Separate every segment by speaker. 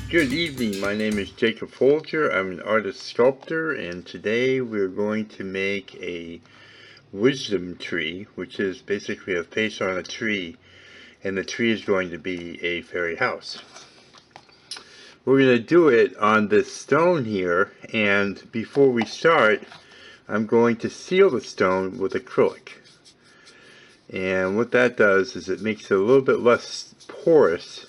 Speaker 1: Good evening, my name is Jacob Folger. I'm an artist sculptor, and today we're going to make a wisdom tree, which is basically a face on a tree, and the tree is going to be a fairy house. We're going to do it on this stone here, and before we start, I'm going to seal the stone with acrylic. And what that does is it makes it a little bit less porous,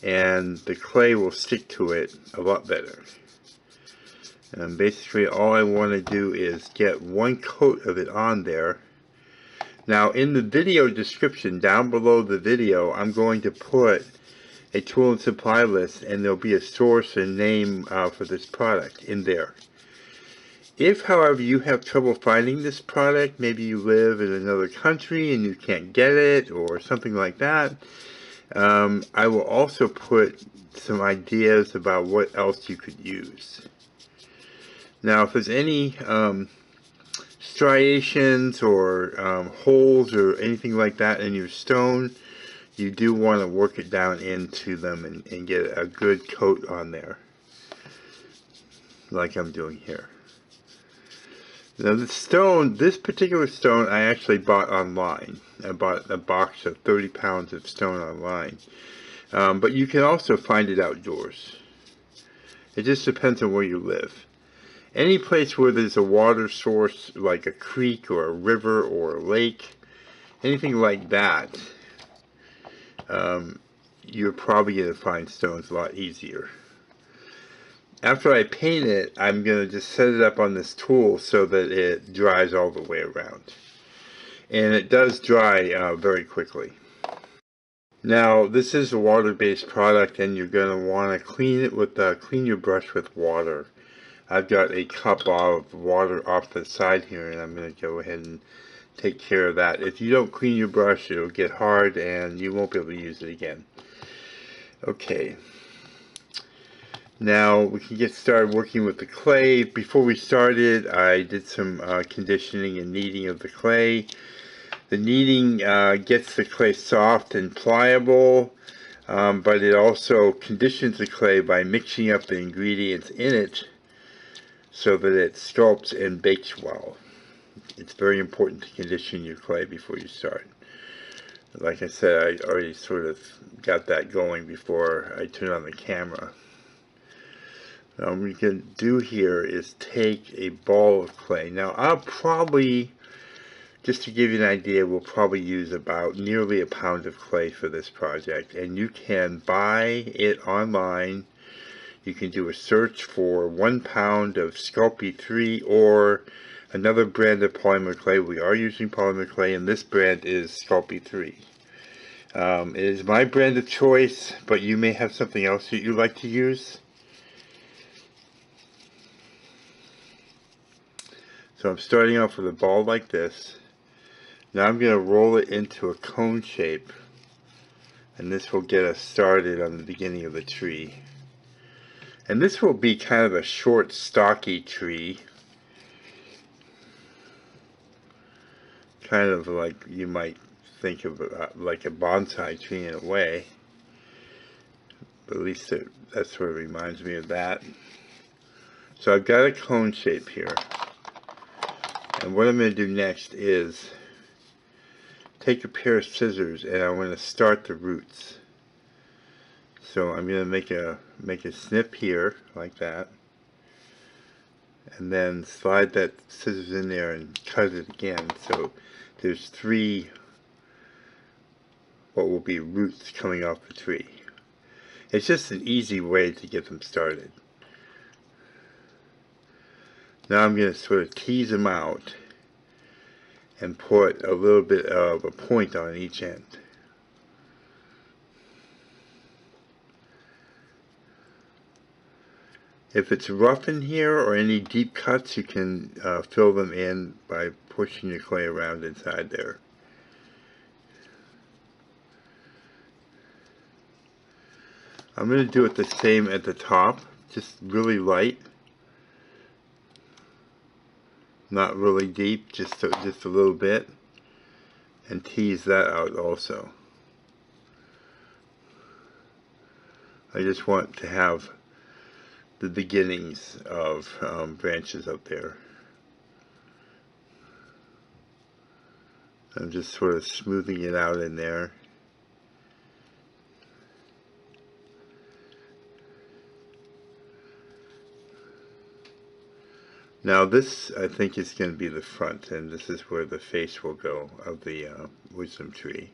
Speaker 1: and the clay will stick to it a lot better. And basically all I want to do is get one coat of it on there. Now in the video description down below the video, I'm going to put a tool and supply list, and there'll be a source and name for this product in there. If, however, you have trouble finding this product, maybe you live in another country and you can't get it or something like that, I will also put some ideas about what else you could use. Now, if there's any striations or holes or anything like that in your stone, you do want to work it down into them and get a good coat on there, like I'm doing here. Now this particular stone I actually bought online. I bought a box of 30 pounds of stone online. But you can also find it outdoors. It just depends on where you live. Any place where there's a water source, like a creek or a river or a lake, anything like that, you're probably going to find stones a lot easier. After I paint it, I'm going to just set it up on this tool so that it dries all the way around. And it does dry very quickly. Now, this is a water-based product, and you're going to want to clean it with clean your brush with water. I've got a cup of water off the side here, and I'm going to go ahead and take care of that. If you don't clean your brush, it'll get hard and you won't be able to use it again. Okay. Now we can get started working with the clay. Before we started, I did some conditioning and kneading of the clay. The kneading gets the clay soft and pliable, but it also conditions the clay by mixing up the ingredients in it so that it sculpts and bakes well. It's very important to condition your clay before you start. Like I said, I already sort of got that going before I turn on the camera. Now what we can do here is take a ball of clay. Now I'll probably, just to give you an idea, we'll probably use about nearly a pound of clay for this project. And you can buy it online. You can do a search for 1 pound of Sculpey 3 or another brand of polymer clay. We are using polymer clay, and this brand is Sculpey 3. It is my brand of choice, but you may have something else that you like to use. So I'm starting off with a ball like this. Now I'm going to roll it into a cone shape, and this will get us started on the beginning of the tree. And this will be kind of a short, stocky tree. Kind of like you might think of like a bonsai tree in a way. But at least that's what it reminds me of that. So I've got a cone shape here. And what I'm going to do next is take a pair of scissors, and I'm going to start the roots. So I'm going to make a snip here like that, and then slide that scissors in there and cut it again. So there's 3 what will be roots coming off the tree. It's just an easy way to get them started. Now I'm going to sort of tease them out and put a little bit of a point on each end. If it's rough in here or any deep cuts, you can fill them in by pushing your clay around inside there. I'm going to do it the same at the top, just really light. Not really deep, just a little bit, and tease that out also. I just want to have the beginnings of branches up there. I'm just sort of smoothing it out in there. Now this, I think, is going to be the front, and this is where the face will go of the wisdom tree.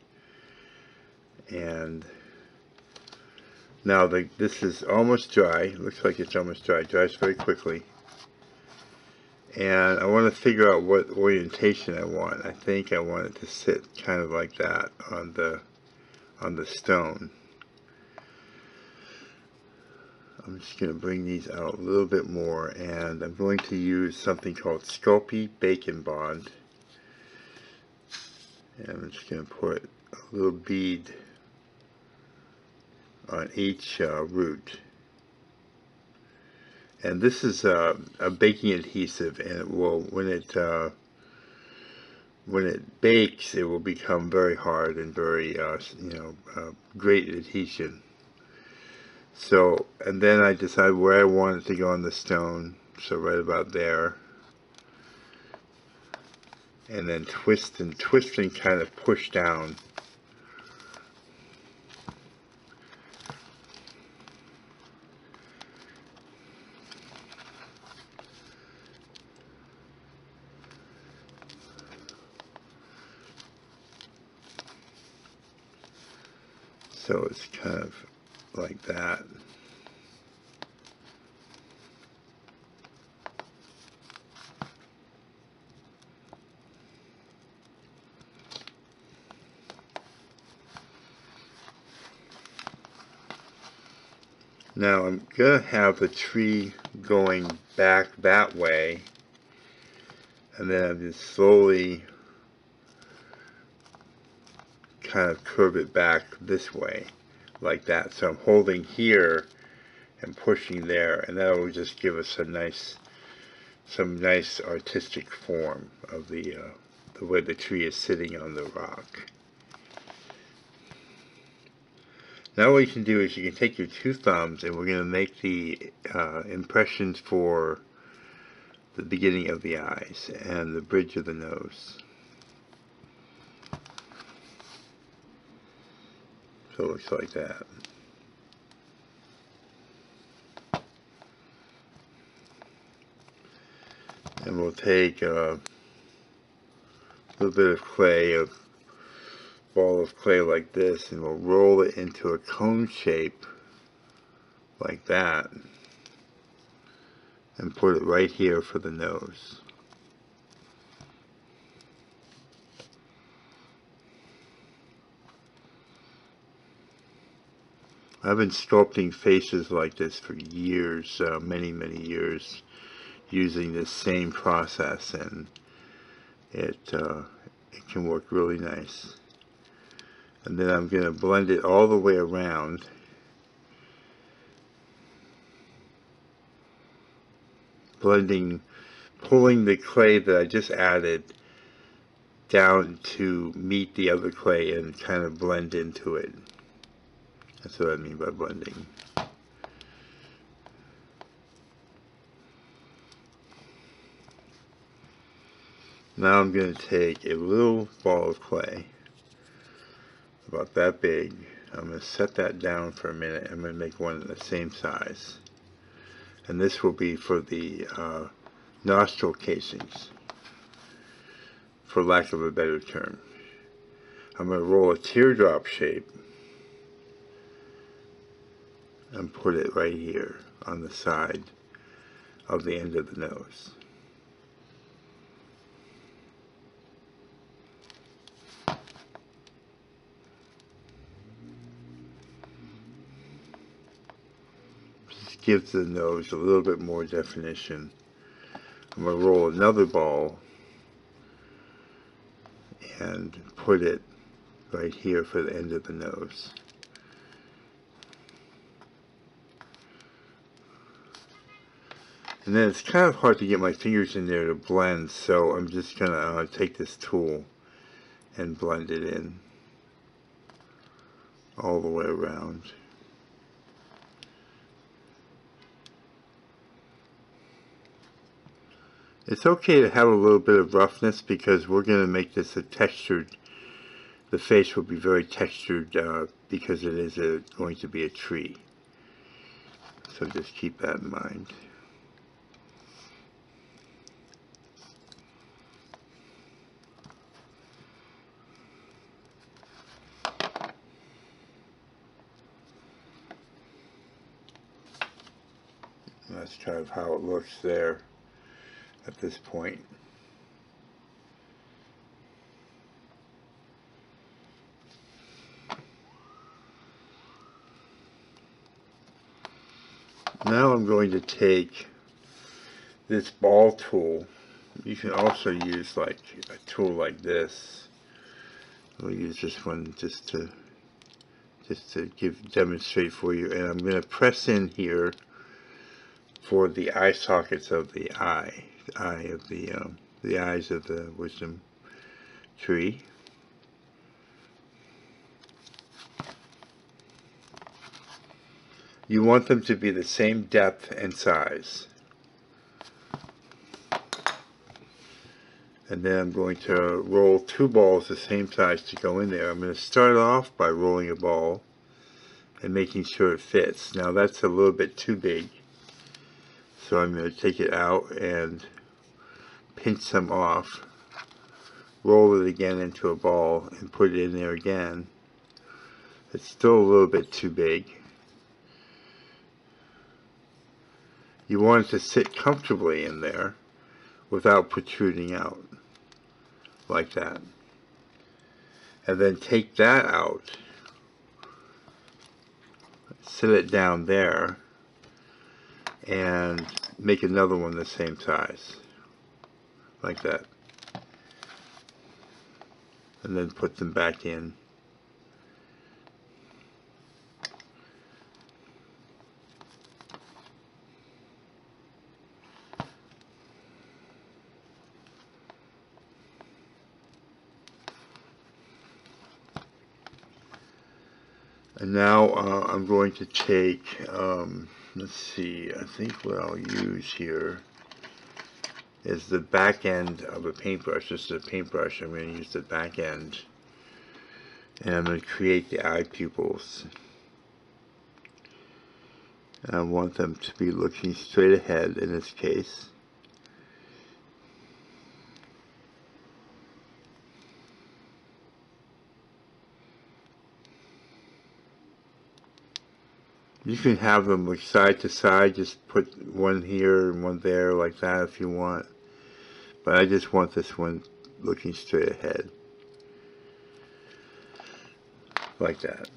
Speaker 1: And now this is almost dry. Looks like it's almost dry. It dries very quickly. And I want to figure out what orientation I want. I think I want it to sit kind of like that on the stone. I'm just going to bring these out a little bit more, and I'm going to use something called Sculpey Bacon Bond. And I'm just going to put a little bead on each root. And this is a baking adhesive, and it will, when it bakes, it will become very hard and very great adhesion. So, and then I decide where I want it to go on the stone, so right about there. And then twist and kind of push down. So it's kind of like that. Now I'm going to have the tree going back that way, and then I'm just slowly kind of curve it back this way, like that. So I'm holding here and pushing there, and that will just give us some nice artistic form of the way the tree is sitting on the rock. Now what you can do is you can take your two thumbs, and we're going to make the impressions for the beginning of the eyes and the bridge of the nose. So it looks like that. And we'll take a little bit of clay, a ball of clay like this, and we'll roll it into a cone shape like that, and put it right here for the nose. I've been sculpting faces like this for years, many years, using this same process, and it can work really nice. And then I'm going to blend it all the way around. Pulling the clay that I just added down to meet the other clay and kind of blend into it. That's what I mean by blending. Now I'm going to take a little ball of clay, about that big. I'm going to set that down for a minute. I'm going to make one the same size. And this will be for the nostril casings, for lack of a better term. I'm going to roll a teardrop shape and put it right here on the side of the end of the nose. Just gives the nose a little bit more definition. I'm going to roll another ball and put it right here for the end of the nose. And then it's kind of hard to get my fingers in there to blend, so I'm just going to take this tool and blend it in all the way around. It's okay to have a little bit of roughness because we're going to make this a textured, the face will be very textured because it is going to be a tree. So just keep that in mind. And that's kind of how it looks there at this point. Now I'm going to take this ball tool. You can also use like a tool like this. We'll use this one just to demonstrate for you, and I'm going to press in here for the eye sockets of the the eyes of the wisdom tree. You want them to be the same depth and size. And then I'm going to roll 2 balls the same size to go in there. I'm going to start off by rolling a ball and making sure it fits. Now that's a little bit too big, so I'm going to take it out and pinch some off, roll it again into a ball and put it in there again. It's still a little bit too big. You want it to sit comfortably in there without protruding out, like that. And then take that out, sit it down there, and make another one the same size, like that. And then put them back in. And now I'm going to take, let's see, I think what I'll use here is the back end of a paintbrush. This is a paintbrush. I'm going to use the back end. And I'm going to create the eye pupils. And I want them to be looking straight ahead in this case. You can have them look side to side, just put one here and one there like that if you want. But I just want this one looking straight ahead. Like that.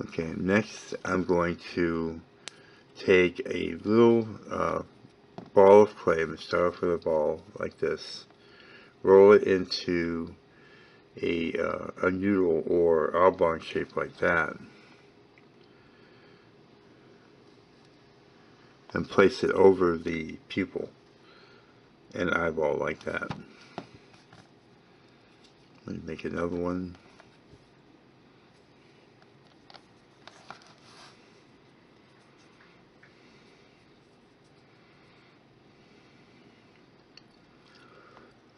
Speaker 1: Okay, next I'm going to take a little ball of clay. I'm going to start off with a ball like this. Roll it into a noodle or oblong shape like that, and place it over the pupil and eyeball like that. Let me make another one.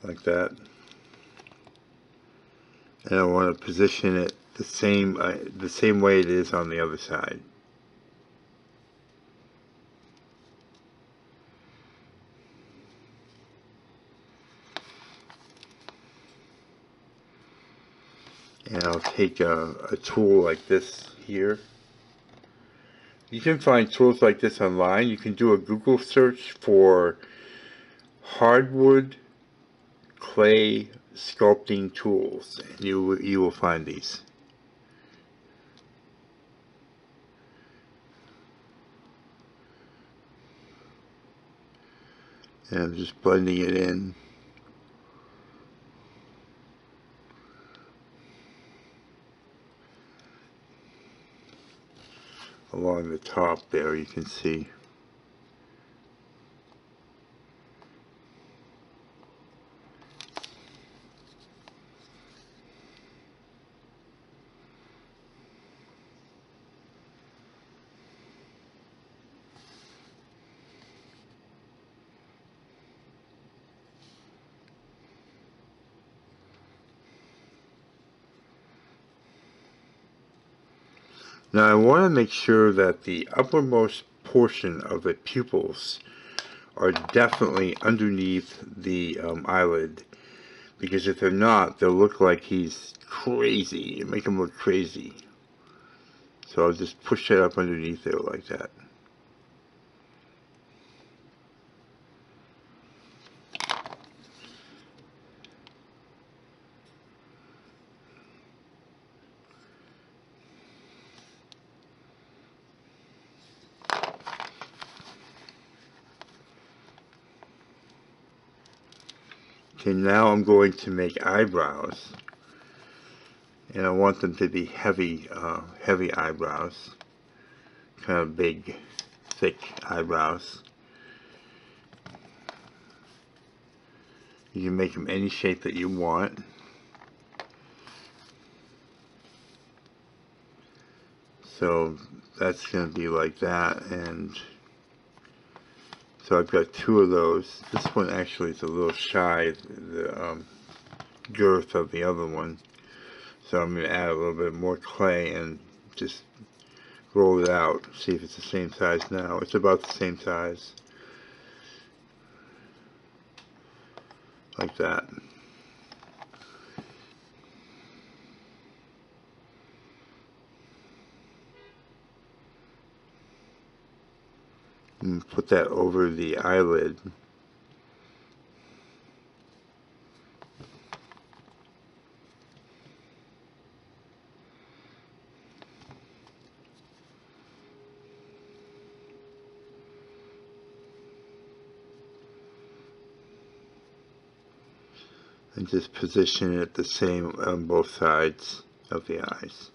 Speaker 1: Like that. And I want to position it the same way it is on the other side. And I'll take a tool like this here. You can find tools like this online. You can do a Google search for hardwood clay sculpting tools, and you will find these. And I'm just blending it in. Along the top there, you can see. Now I want to make sure that the uppermost portion of the pupils are definitely underneath the eyelid, because if they're not, they'll look like he's crazy. It'll make him look crazy. So I'll just push that up underneath there like that. Okay, now I'm going to make eyebrows, and I want them to be heavy, heavy eyebrows, kind of big, thick eyebrows. You can make them any shape that you want. So that's going to be like that, and so I've got two of those. This one actually is a little shy, the girth of the other one. So I'm going to add a little bit more clay and just roll it out, see if it's the same size now. It's about the same size. Like that. And put that over the eyelid. And just position it the same on both sides of the eyes.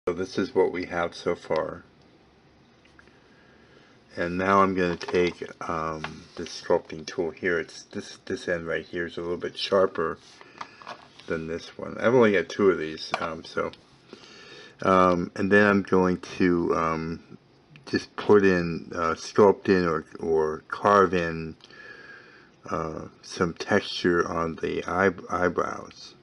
Speaker 1: So this is what we have so far. And now I'm going to take this sculpting tool here. It's this end right here is a little bit sharper than this one. I've only got two of these, and then I'm going to just put in, sculpt in or carve in some texture on the eyebrows,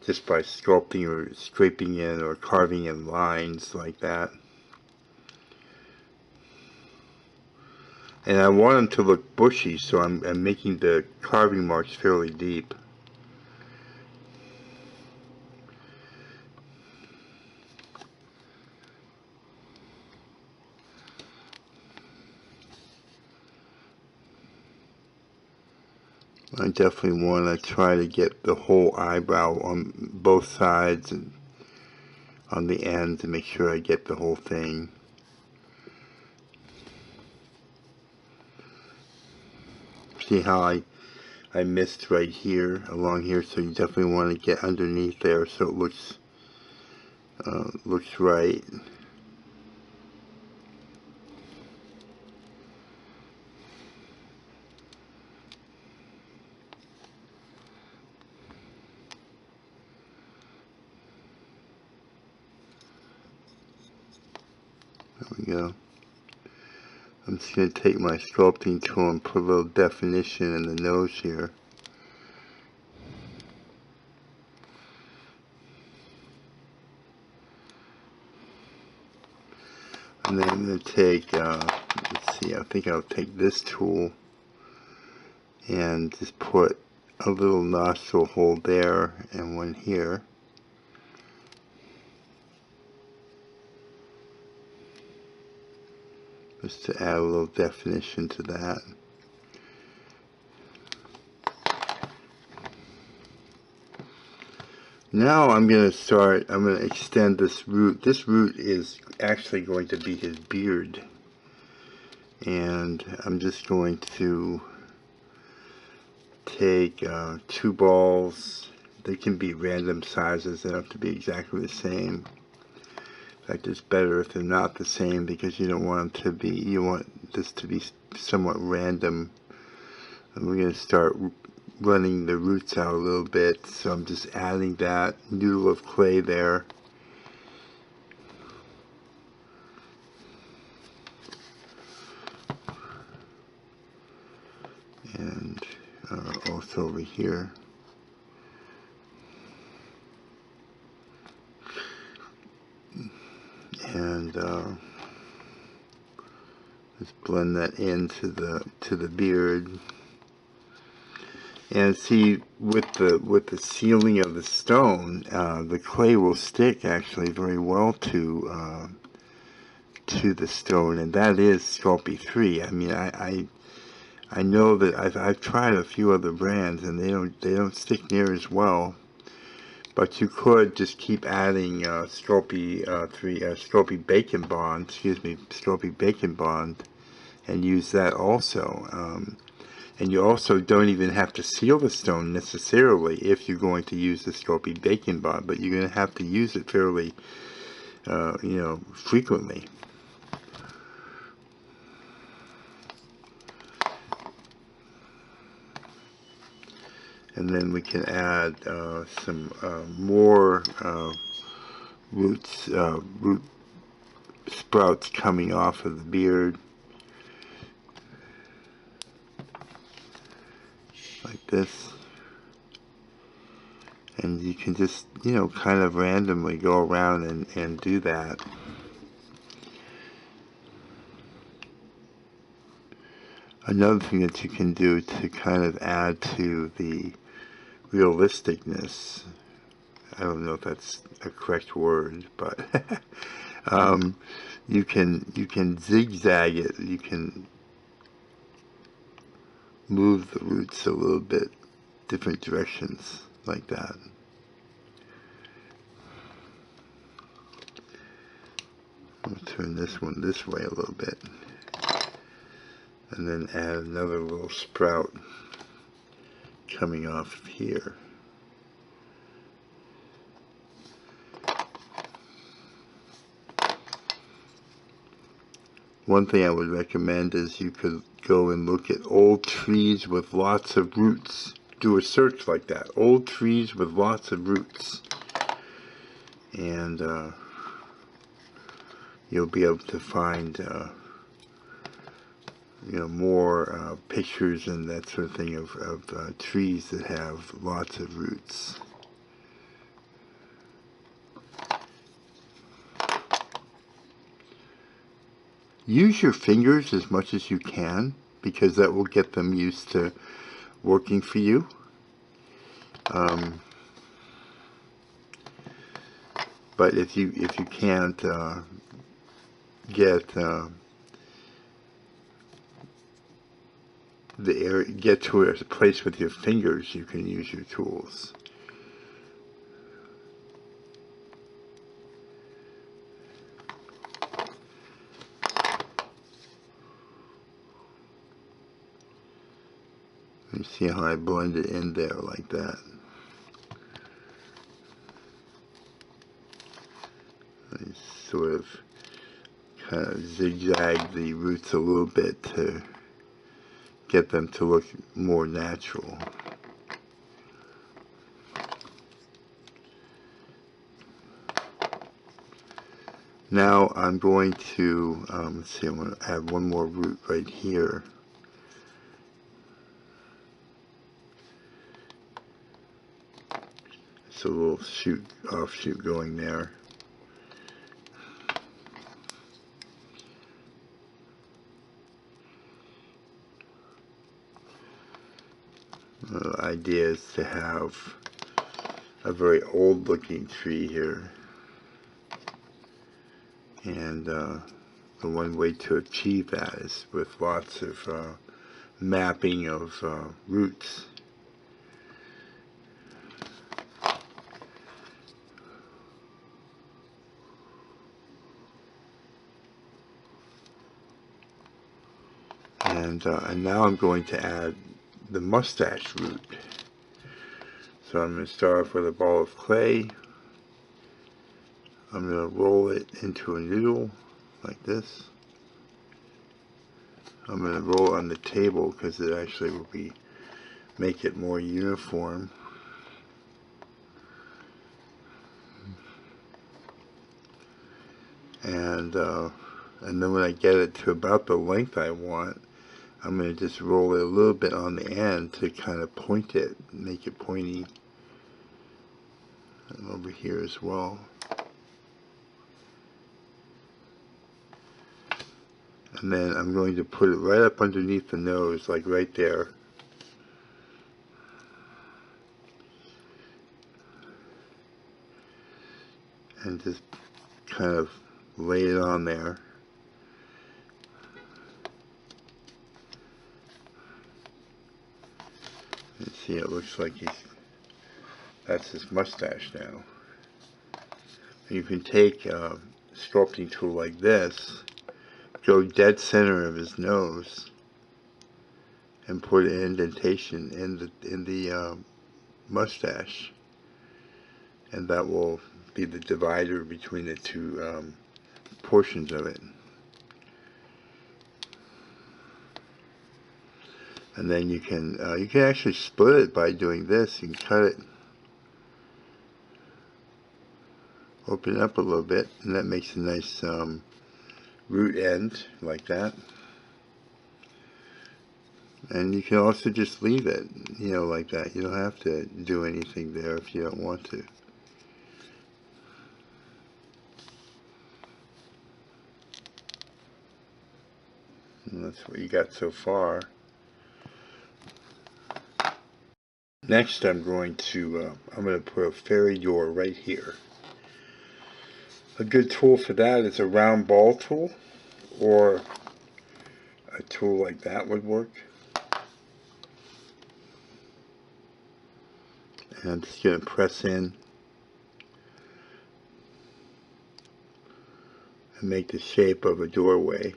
Speaker 1: just by sculpting or scraping in or carving in lines like that. And I want them to look bushy, so I'm making the carving marks fairly deep. I definitely want to try to get the whole eyebrow on both sides and on the end to make sure I get the whole thing. See how I missed right here, along here, so you definitely want to get underneath there so it looks right. There we go. I'm just going to take my sculpting tool and put a little definition in the nose here. And then I'm going to take, let's see, I think I'll take this tool and just put a little nostril hole there and one here. Just to add a little definition to that. Now I'm going to extend this root. This root is actually going to be his beard. And I'm just going to take two balls. They can be random sizes. They don't have to be exactly the same. In fact, it's better if they're not the same, because you don't want them to be, you want this to be somewhat random. And we're going to start running the roots out a little bit, so I'm just adding that noodle of clay there. And this over here. And let's blend that into the beard. And see, with the sealing of the stone, the clay will stick actually very well to the stone, and that is Sculpey 3. I mean, I know that I've tried a few other brands, and they don't stick near as well. But you could just keep adding Sculpey 3, Sculpey Bacon Bond, Sculpey Bacon Bond, and use that also. And you also don't even have to seal the stone necessarily if you're going to use the Sculpey Bacon Bond, but you're going to have to use it fairly, frequently. And then we can add some more root sprouts coming off of the beard, like this. And you can just, kind of randomly go around and do that. Another thing that you can do to kind of add to the realisticness, I don't know if that's a correct word, but you can zigzag it. You can move the roots a little bit different directions like that. I'll turn this one this way a little bit, and then add another little sprout coming off of here. One thing I would recommend is you could go and look at old trees with lots of roots. Do a search like that, old trees with lots of roots, and you'll be able to find more pictures and that sort of thing of trees that have lots of roots. Use your fingers as much as you can, because that will get them used to working for you. But if you can't get get to a place with your fingers, you can use your tools. You see how I blend it in there like that. I sort of kind of zigzag the roots a little bit to get them to look more natural. Now I'm going to, let's see, I'm going to add one more root right here. It's a little offshoot going there. The idea is to have a very old looking tree here, and the one way to achieve that is with lots of mapping of roots. And now I'm going to add the mustache root. So I'm going to start off with a ball of clay. I'm going to roll it into a noodle like this. I'm going to roll it on the table because it actually will make it more uniform. And then when I get it to about the length I want, I'm going to just roll it a little bit on the end to kind of point it, make it pointy. And over here as well. And then I'm going to put it right up underneath the nose, like right there. And just kind of lay it on there. And see, it looks like that's his mustache now. You can take a sculpting tool like this, go dead center of his nose, and put an indentation in the mustache, and that will be the divider between the two portions of it. And then you can actually split it by doing this. You can cut it, open it up a little bit, and that makes a nice root end like that. And you can also just leave it, you know, like that. You don't have to do anything there if you don't want to. And that's what you got so far. Next, I'm going to put a fairy door right here. A good tool for that is a round ball tool, or a tool like that would work. And I'm just going to press in and make the shape of a doorway.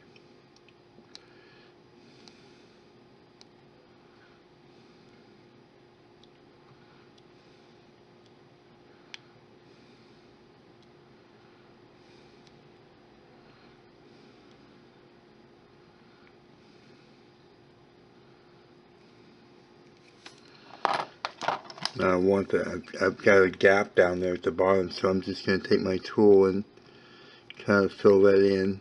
Speaker 1: Now I've got a gap down there at the bottom, so I'm just going to take my tool and kind of fill that in.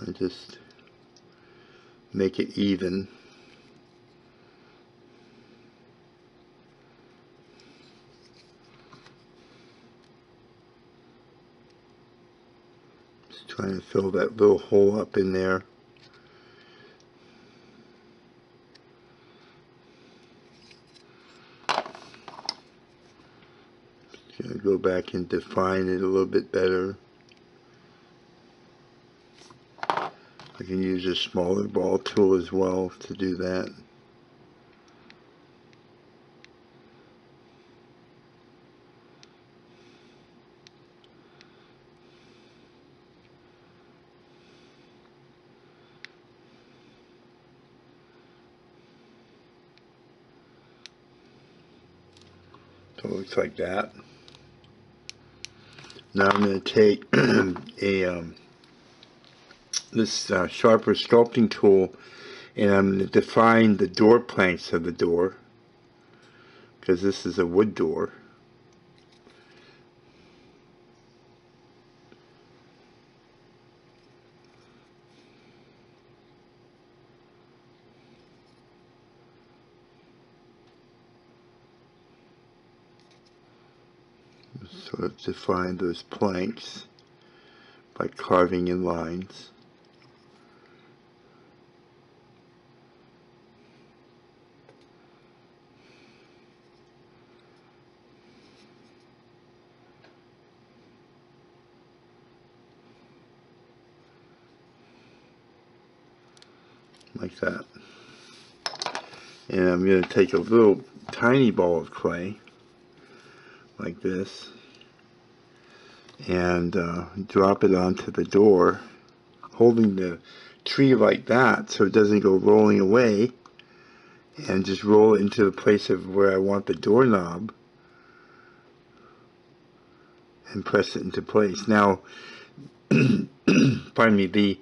Speaker 1: And just make it even. Just trying to fill that little hole up in there. Gonna go back and define it a little bit better. I can use a smaller ball tool as well to do that. So it looks like that. Now I'm going to take this sharper sculpting tool, and I'm going to define the door planks of the door, because this is a wood door. Sort of define those planks by carving in lines. Like that. And I'm going to take a little tiny ball of clay like this and drop it onto the door, holding the tree like that so it doesn't go rolling away, and just roll it into the place of where I want the doorknob and press it into place. Now, pardon me, the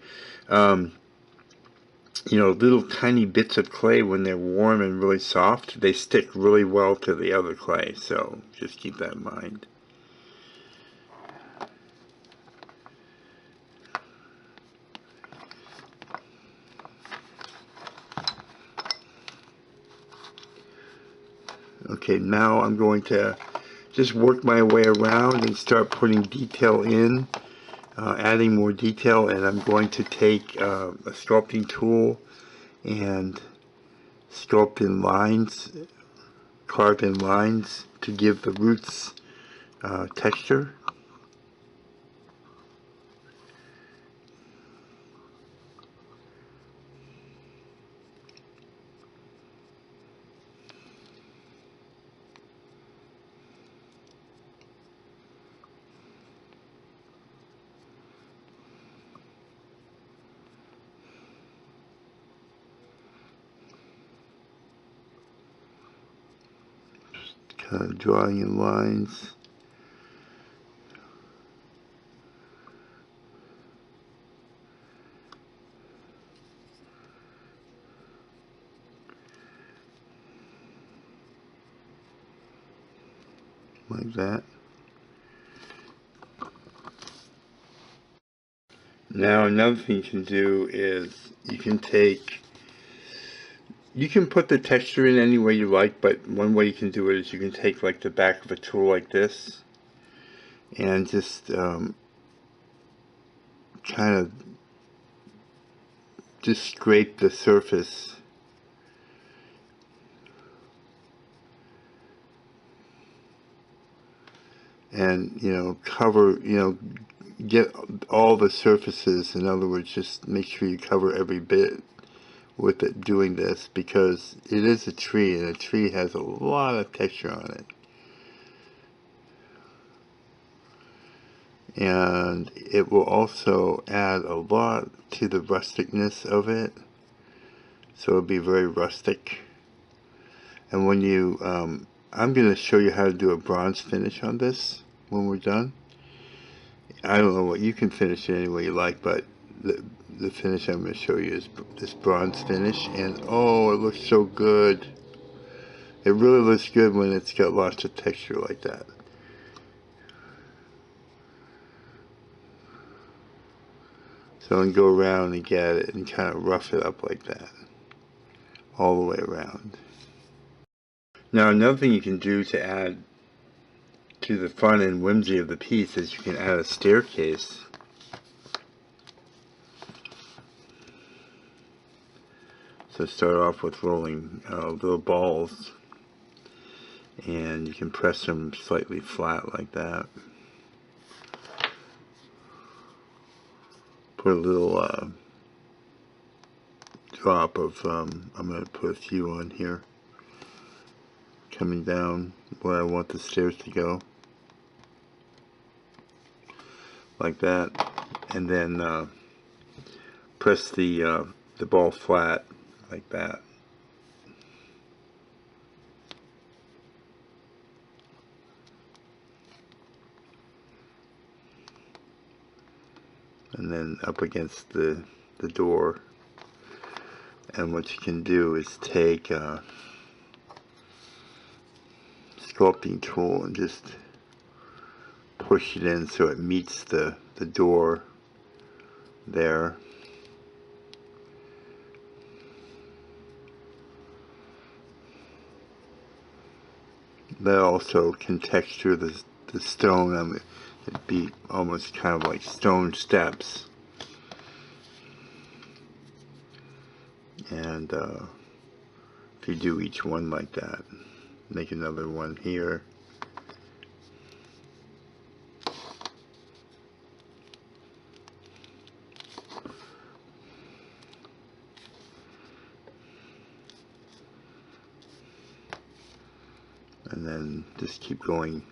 Speaker 1: little tiny bits of clay, when they're warm and really soft, they stick really well to the other clay, so just keep that in mind. Okay, now I'm going to just work my way around and start putting detail in, adding more detail, and I'm going to take a sculpting tool and sculpt in lines, carve in lines to give the roots texture. Kind of drawing in lines. Like that. Now another thing you can do is you can put the texture in any way you like, but one way you can do it is you can take like the back of a tool like this and just kind of just scrape the surface and cover, get all the surfaces. In other words, just make sure you cover every bit with it doing this, because it is a tree and a tree has a lot of texture on it, and it will also add a lot to the rusticness of it, so it'll be very rustic. And when you I'm going to show you how to do a bronze finish on this when we're done. I don't know what, you can finish it any way you like, but the finish I'm going to show you is this bronze finish, and oh, it looks so good. It really looks good when it's got lots of texture like that. So I'm going to go around and get it and kind of rough it up like that all the way around. Now another thing you can do to add to the fun and whimsy of the piece is you can add a staircase. So start off with rolling little balls, and you can press them slightly flat like that. Put a little drop of, I'm going to put a few on here, coming down where I want the stairs to go, like that, and then press the ball flat like that. And then up against the door. And what you can do is take a sculpting tool and just push it in so it meets the door there. That also can texture the stone. It'd be almost kind of like stone steps. And if you do each one like that, make another one here. And then just keep going,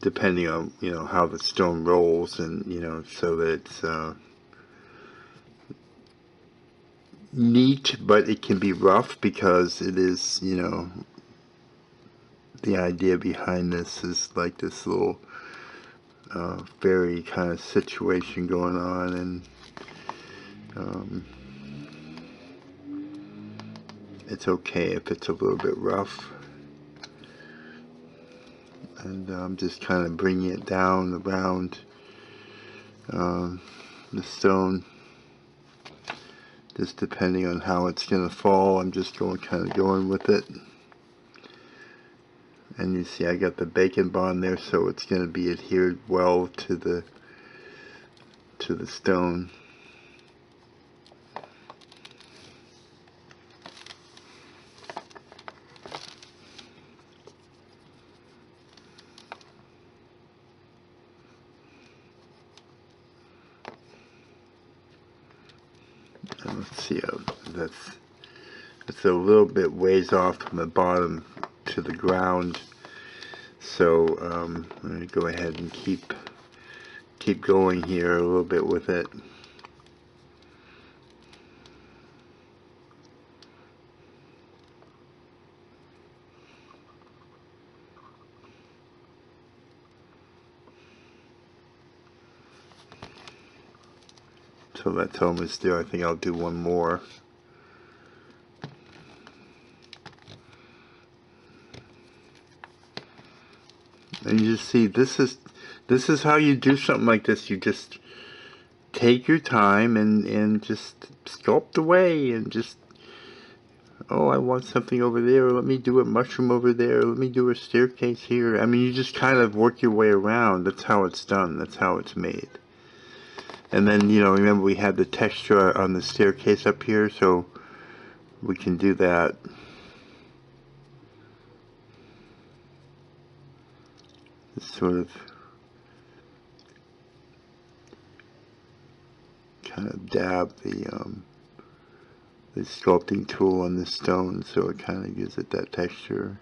Speaker 1: depending on how the stone rolls, and so that it's neat, but it can be rough, because it is, the idea behind this is like this little fairy kind of situation going on, and it's okay if it's a little bit rough. And I'm just kind of bringing it down around the stone, just depending on how it's going to fall. I'm just kind of going with it. And you see I got the bacon bond there, so it's going to be adhered well to the stone. And let's see how it's a little bit ways off from the bottom to the ground, so I'm going to go ahead and keep going here a little bit with it. So that's almost there. I think I'll do one more. And you just see, this is how you do something like this. You just take your time and just sculpt away, and just, oh, I want something over there, let me do a mushroom over there, let me do a staircase here. I mean, you just kind of work your way around. That's how it's done. That's how it's made. And then, you know, remember we had the texture on the staircase up here, so we can do that. Just sort of kind of dab the sculpting tool on the stone, so it kind of gives it that texture.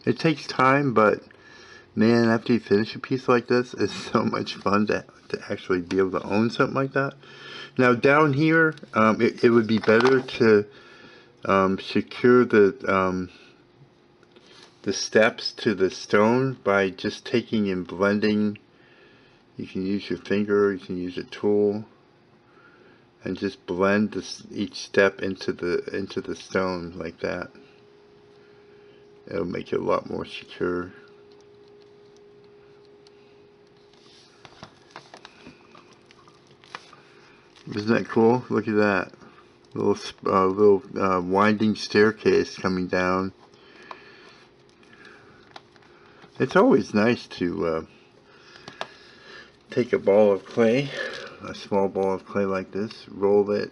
Speaker 1: It takes time, but man, after you finish a piece like this, it's so much fun to actually be able to own something like that. Now down here, it would be better to secure the steps to the stone by just taking and blending. You can use your finger, you can use a tool, and just blend each step into the stone like that. It'll make it a lot more secure. Isn't that cool? Look at that little winding staircase coming down. It's always nice to take a ball of clay, a small ball of clay like this, roll it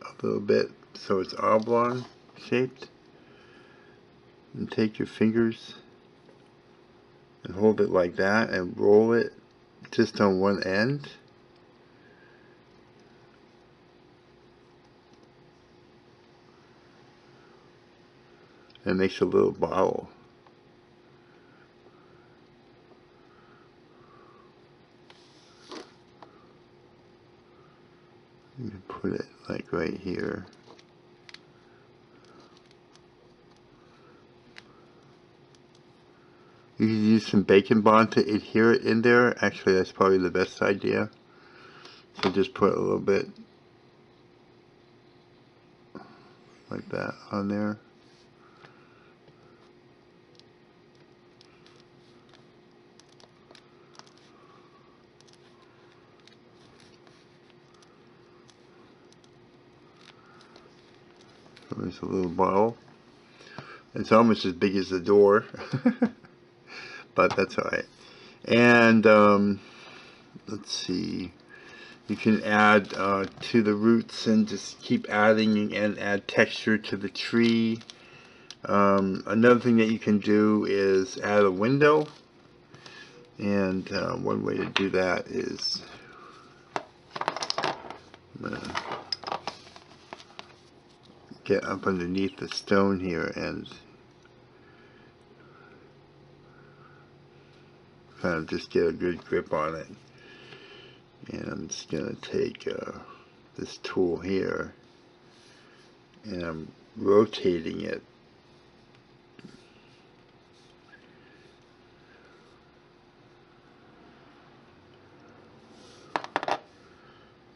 Speaker 1: a little bit so it's oblong shaped, and take your fingers and hold it like that and roll it just on one end. And it makes a little bottle. You can put it like right here. You can use some bacon bond to adhere it in there. Actually, that's probably the best idea. So just put a little bit like that on there. So there's a little bottle. It's almost as big as the door. But that's alright. And let's see, you can add to the roots and just keep adding and add texture to the tree. Another thing that you can do is add a window, and one way to do that is I'm gonna get up underneath the stone here and kind of just get a good grip on it. And I'm just going to take this tool here, and I'm rotating it.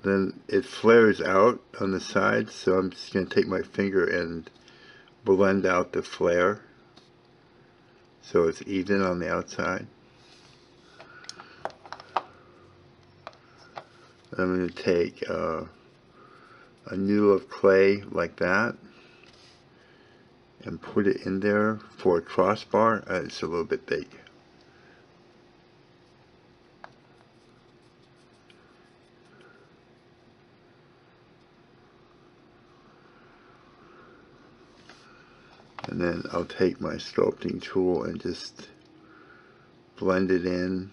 Speaker 1: Then it flares out on the sides, so I'm just going to take my finger and blend out the flare so it's even on the outside. I'm going to take a noodle of clay like that and put it in there for a crossbar. It's a little bit big. And then I'll take my sculpting tool and just blend it in.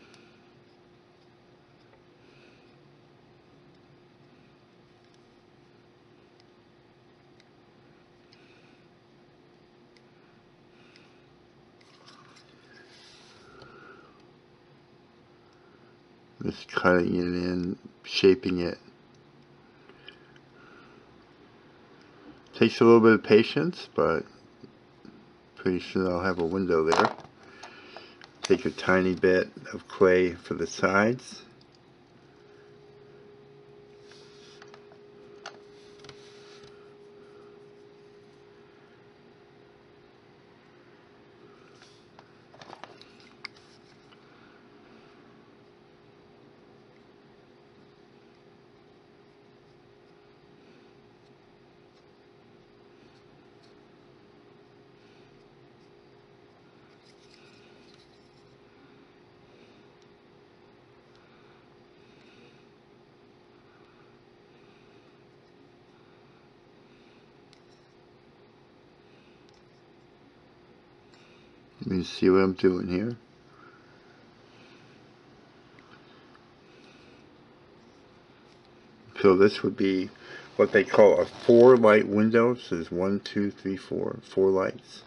Speaker 1: Just cutting it in, shaping it. Takes a little bit of patience, but pretty soon I'll have a window there. Take a tiny bit of clay for the sides. You see what I'm doing here? So this would be what they call a 4-light window. So there's 1, 2, 3, 4 lights.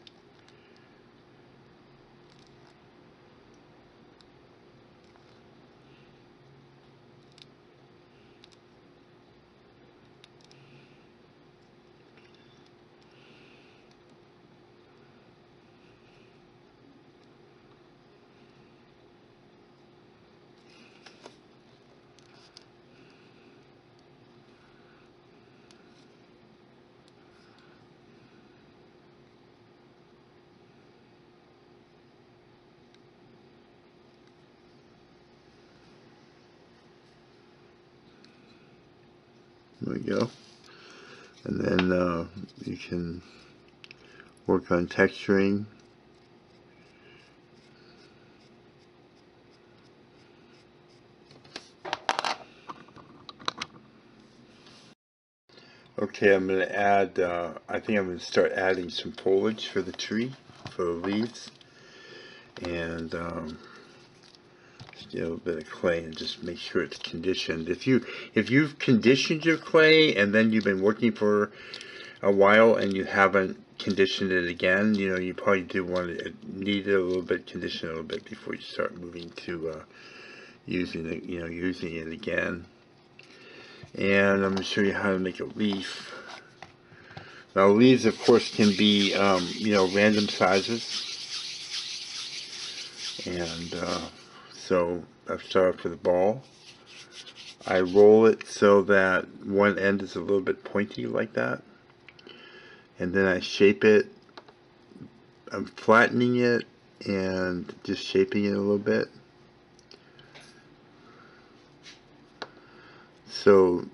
Speaker 1: There we go. And then you can work on texturing. Okay, I'm going to add, I think I'm going to start adding some foliage for the tree, for the leaves. And just get a little bit of clay and just make sure it's conditioned. If you've conditioned your clay and then you've been working for a while and you haven't conditioned it again, you know, you probably do want to need it a little bit, condition it a little bit before you start moving to using it, using it again. And I'm going to show you how to make a leaf. Now leaves, of course, can be random sizes. And so I've started for the ball. I roll it so that one end is a little bit pointy like that. And then I shape it. I'm flattening it and just shaping it a little bit. So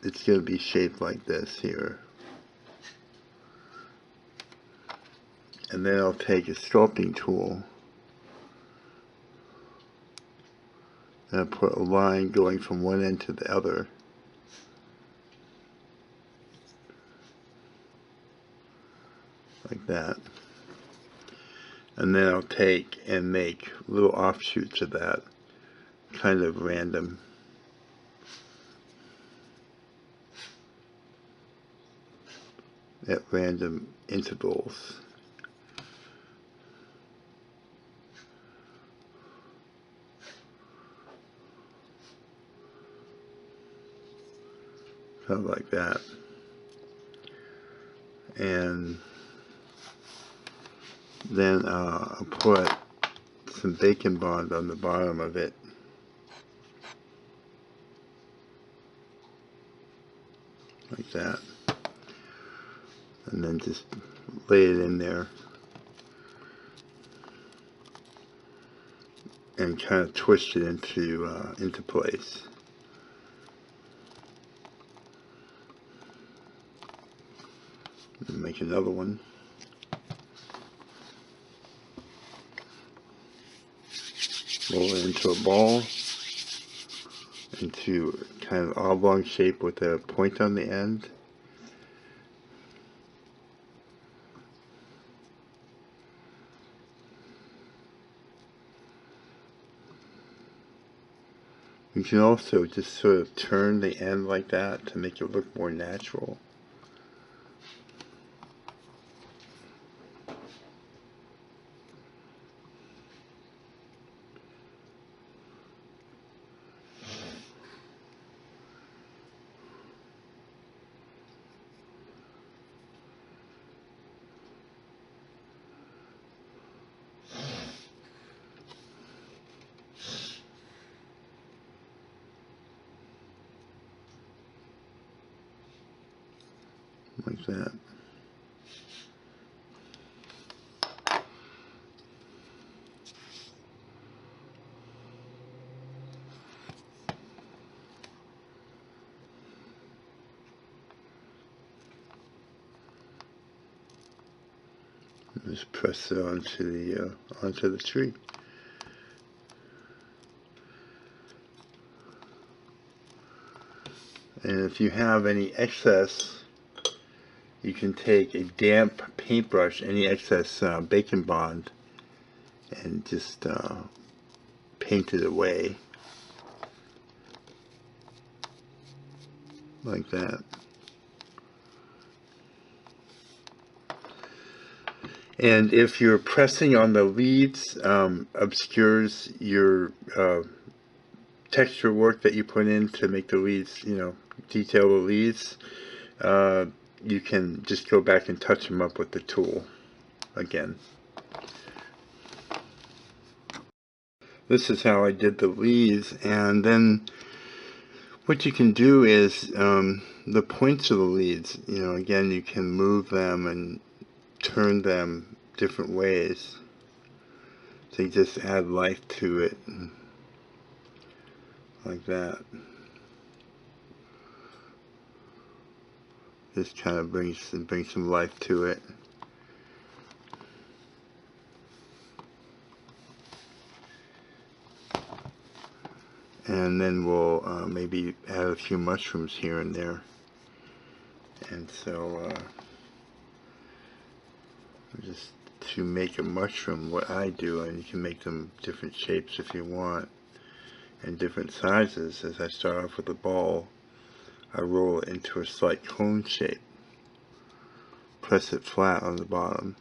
Speaker 1: it's going to be shaped like this here. And then I'll take a sculpting tool and I'll put a line going from one end to the other. Like that. And then I'll take and make little offshoots of that, kind of random. At random intervals. Kind of like that. And then I'll put some bacon bond on the bottom of it. Like that. And then just lay it in there. And kind of twist it into place. Make another one. Roll it into a ball, into kind of oblong shape with a point on the end. You can also just sort of turn the end like that to make it look more natural. Like that. Just press it onto the tree. And if you have any excess, you can take a damp paintbrush, any excess Bacon Bond, and just paint it away like that. And if you're pressing on the leads, obscures your texture work that you put in to make the leads, detail the leads, you can just go back and touch them up with the tool again. This is how I did the leaves, and then what you can do is the points of the leads, again, you can move them and turn them different ways. So you just add life to it, like that. Just kind of brings some life to it. And then we'll maybe add a few mushrooms here and there. And so just to make a mushroom, what I do, and you can make them different shapes if you want, and different sizes. As I start off with a ball, I roll it into a slight cone shape, press it flat on the bottom,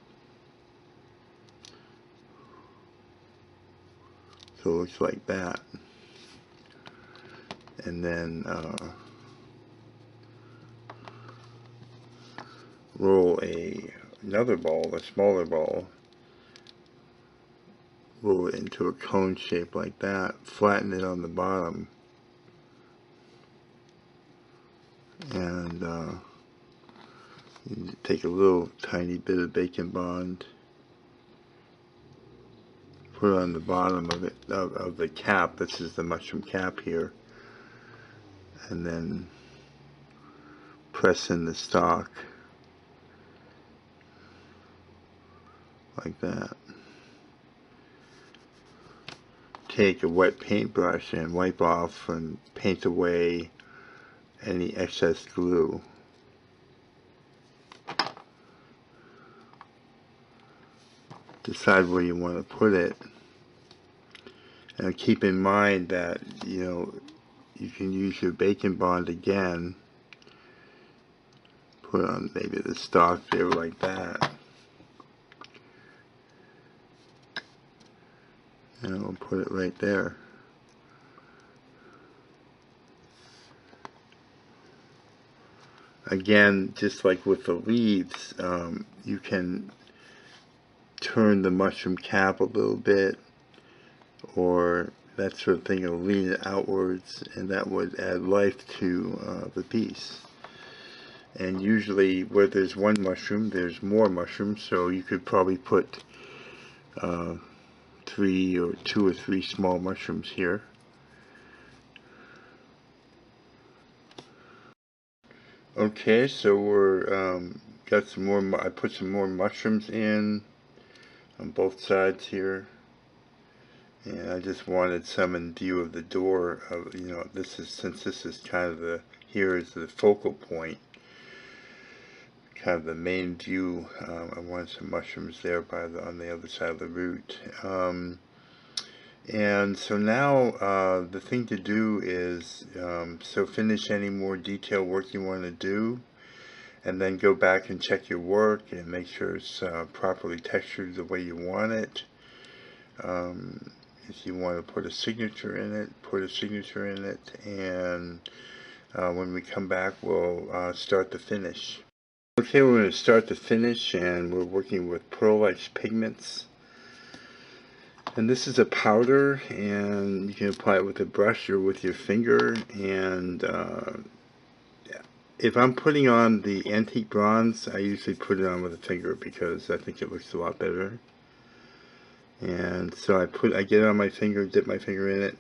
Speaker 1: so it looks like that, and then roll another ball, a smaller ball, roll it into a cone shape like that, flatten it on the bottom, and you take a little tiny bit of Bacon Bond, put it on the bottom of it, of the cap. This is the mushroom cap here, and then press in the stalk like that. Take a wet paintbrush and wipe off and paint away any excess glue. Decide where you want to put it, and keep in mind that you can use your Bacon Bond again. Put on maybe the stalk there like that, and we'll put it right there. Again, just like with the leaves, you can turn the mushroom cap a little bit, or that sort of thing, will lean it outwards, and that would add life to the piece. And usually where there's one mushroom, there's more mushrooms, so you could probably put 2 or 3 small mushrooms here. Okay, so we're got some more, I put some more mushrooms in on both sides here. And I just wanted some in view of the door of, you know, this is, since this is kind of the, here is the focal point, kind of the main view. I wanted some mushrooms there by the, on the other side of the root. And so now the thing to do is, so finish any more detail work you want to do, and then go back and check your work and make sure it's properly textured the way you want it. If you want to put a signature in it, put a signature in it, and when we come back we'll start the finish. Okay, we're going to start the finish, and we're working with Foliage Pigments. And this is a powder, and you can apply it with a brush or with your finger. And if I'm putting on the antique bronze, I usually put it on with a finger because I think it looks a lot better. And so I get it on my finger, dip my finger in it,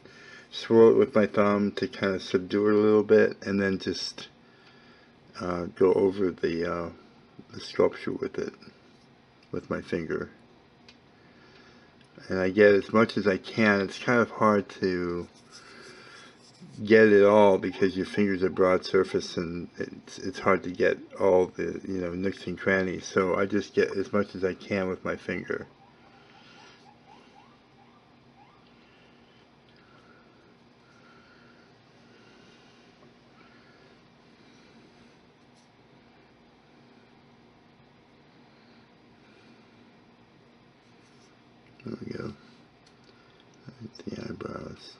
Speaker 1: swirl it with my thumb to kind of subdue it a little bit, and then just go over the sculpture with it, with my finger. And I get as much as I can. It's kind of hard to get it all because your fingers are broad surface, and it's hard to get all the, you know, nooks and crannies. So I just get as much as I can with my finger. There we go. The eyebrows.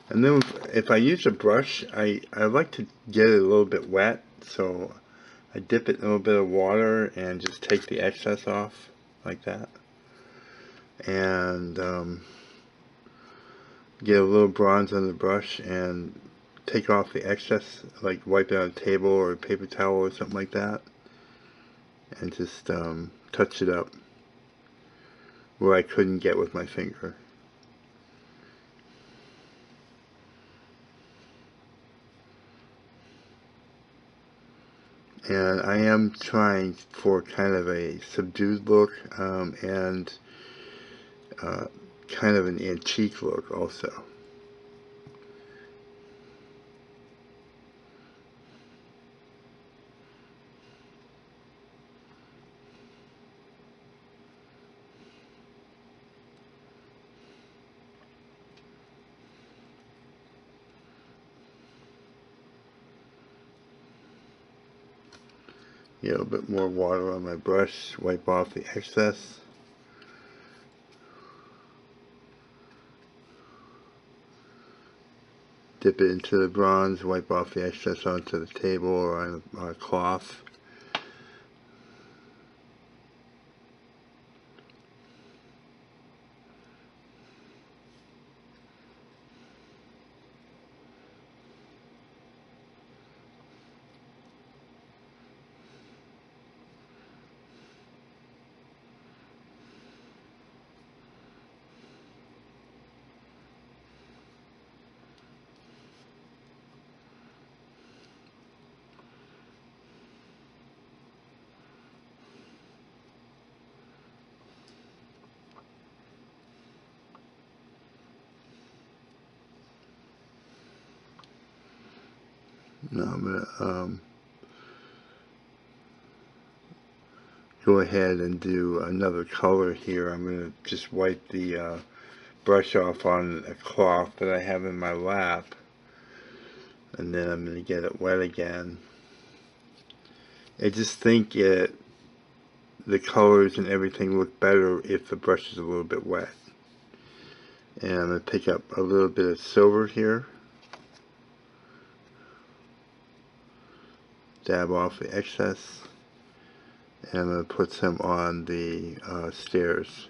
Speaker 1: And then if I use a brush, I like to get it a little bit wet, so I dip it in a little bit of water and just take the excess off like that. And get a little bronze on the brush and take off the excess, like wipe it on a table or a paper towel or something like that, and just touch it up where I couldn't get with my finger. And I am trying for kind of a subdued look and kind of an antique look also. A little bit more water on my brush, wipe off the excess. Dip it into the bronze, wipe off the excess onto the table or on a cloth. Now I'm going to go ahead and do another color here. I'm going to just wipe the brush off on a cloth that I have in my lap, and then I'm going to get it wet again. I just think the colors and everything look better if the brush is a little bit wet. And I'm going to pick up a little bit of silver here, dab off the excess, and I'm going to put some on the stairs.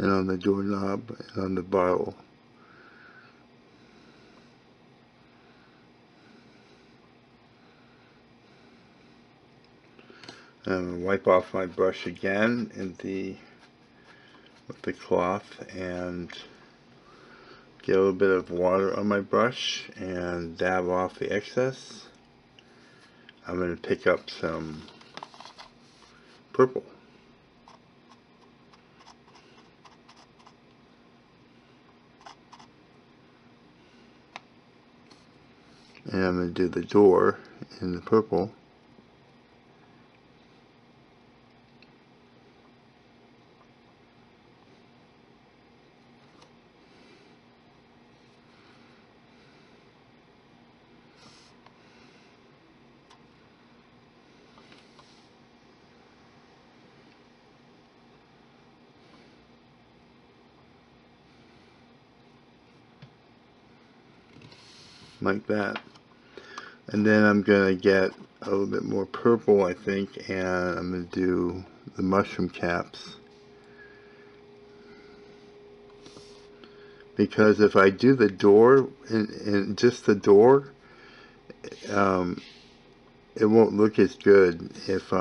Speaker 1: and on the doorknob and on the bottle. I'm going to wipe off my brush again with the cloth and get a little bit of water on my brush and dab off the excess. I'm going to pick up some purple. And I'm going to do the door in the purple. Like that. And then I'm going to get a little bit more purple, I think, and I'm going to do the mushroom caps. Because if I do the door, and just the door, it won't look as good if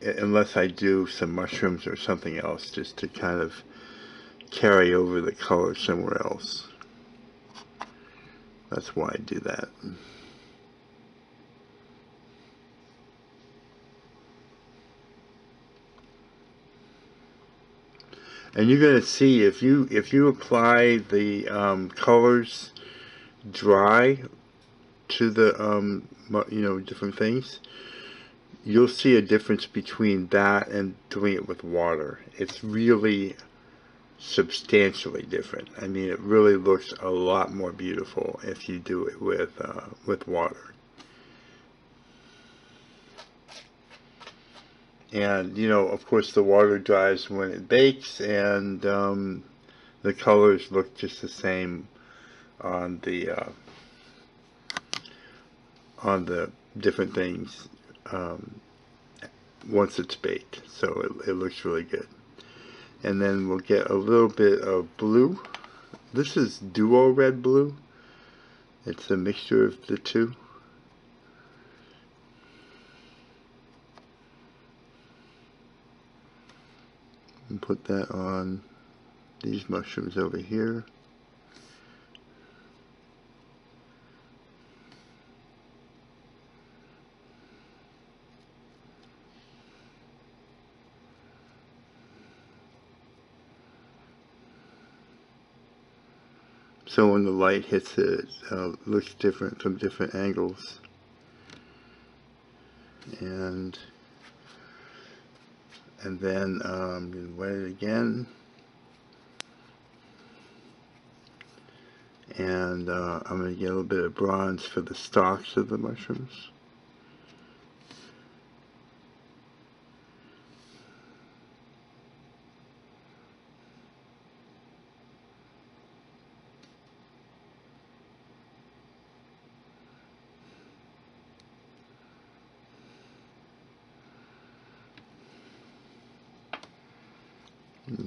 Speaker 1: unless I do some mushrooms or something else just to kind of carry over the color somewhere else. That's why I do that. And you're going to see if you apply the colors dry to the different things, you'll see a difference between that and doing it with water. It's really substantially different. I mean, it really looks a lot more beautiful if you do it with water. And of course, the water dries when it bakes, and the colors look just the same on the different things once it's baked. So it looks really good. And then we'll get a little bit of blue. This is Duo Red Blue. It's a mixture of the two. And put that on these mushrooms over here. So when the light hits it, it looks different from different angles. And then I'm going to wet it again. And I'm going to get a little bit of bronze for the stalks of the mushrooms.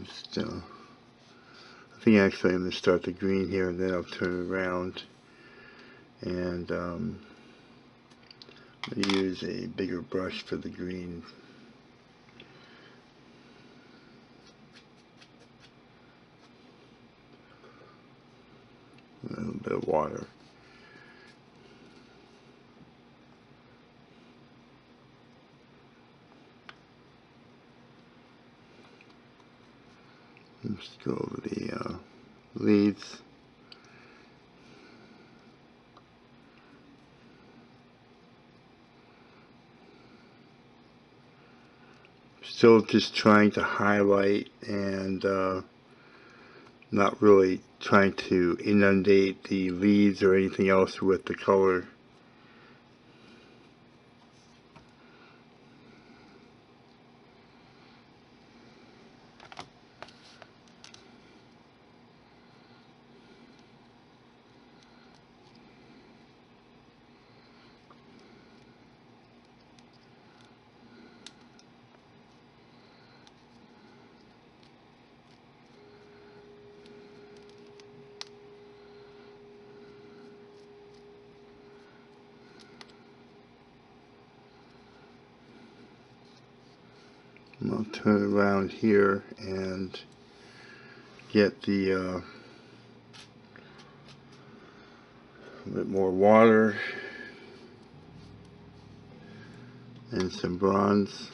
Speaker 1: Just, I think actually I'm going to start the green here, and then I'll turn it around, and I'm going to use a bigger brush for the green. A little bit of water. Just go over the leaves. Still just trying to highlight and not really trying to inundate the leaves or anything else with the color. I'll turn it around here and get the a bit more water and some bronze.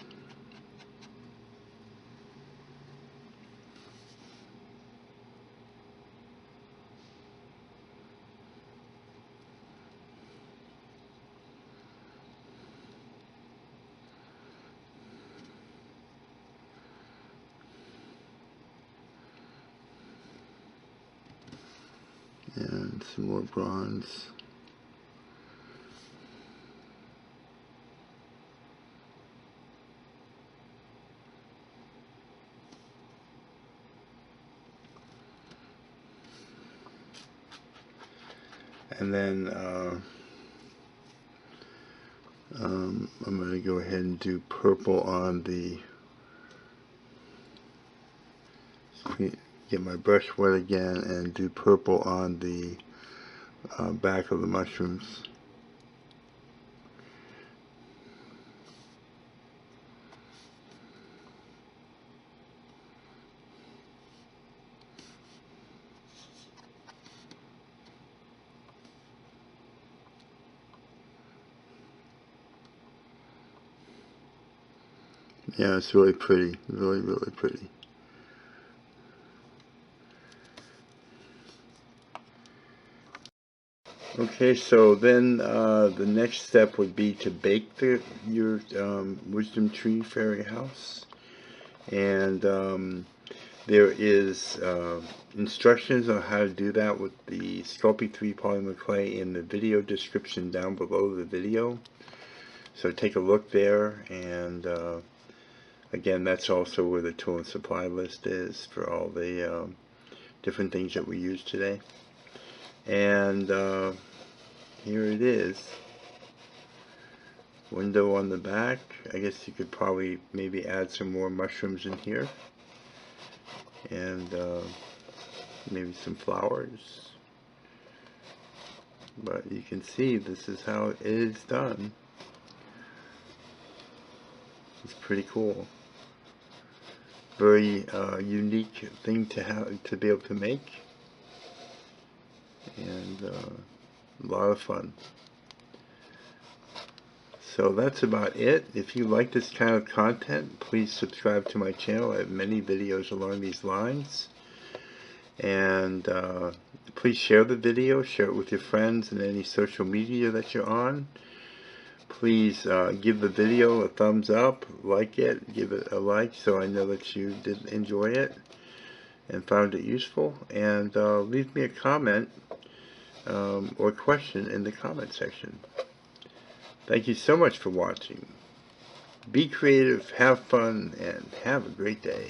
Speaker 1: And some more bronze. And then I'm going to go ahead and do purple on the, get my brush wet again and do purple on the back of the mushrooms. Yeah, it's really pretty, really, really pretty. Okay, so then the next step would be to bake your wisdom tree fairy house. And there is instructions on how to do that with the Sculpey 3 polymer clay in the video description down below the video. So take a look there, and again, that's also where the tool and supply list is for all the different things that we use today. And here it is. Window on the back. I guess you could probably maybe add some more mushrooms in here. And maybe some flowers. But you can see this is how it is done. It's pretty cool. Very unique thing to have, to be able to make, and a lot of fun. So that's about it. If you like this kind of content, please subscribe to my channel. I have many videos along these lines. And please share the video, share it with your friends and any social media that you're on. Please give the video a thumbs up, like it, give it a like so I know that you did enjoy it and found it useful. And leave me a comment or question in the comment section. Thank you so much for watching. Be creative, have fun, and have a great day.